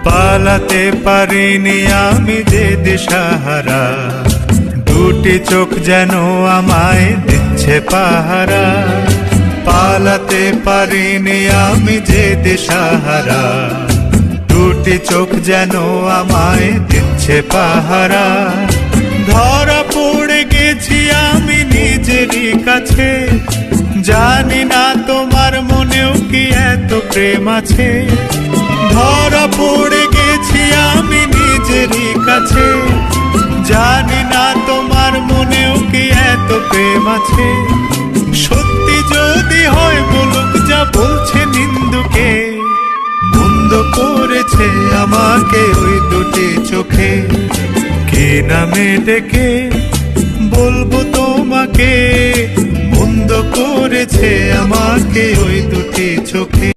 পালাতে পারিনি আমি যে দিশাহারা, দুটি চোখ যেন আমায় দিচ্ছে পাহারা। পালাতে পারিনি আমি যে দিশাহারা, দুটি চোখ যেন আমায় দিচ্ছে পাহারা। ধরা পড়ে গেছি আমি নিজেরই কাছে, জানি না তোমার মনেও কি এত প্রেম আছে। ধরা পড়ে গেছি আমি নিজেরই কাছে, জানি না তোমার মনেও কি এত প্রেম আছে। সত্যি যদি হয় বলুক যা বলছে নিন্দুকে, মন্দ করেছে আমাকে ওই দুটি চোখে। কে নামে ডেকে বলবো তোমাকে, মন্দ করেছে আমাকে ওই দুটি চোখে।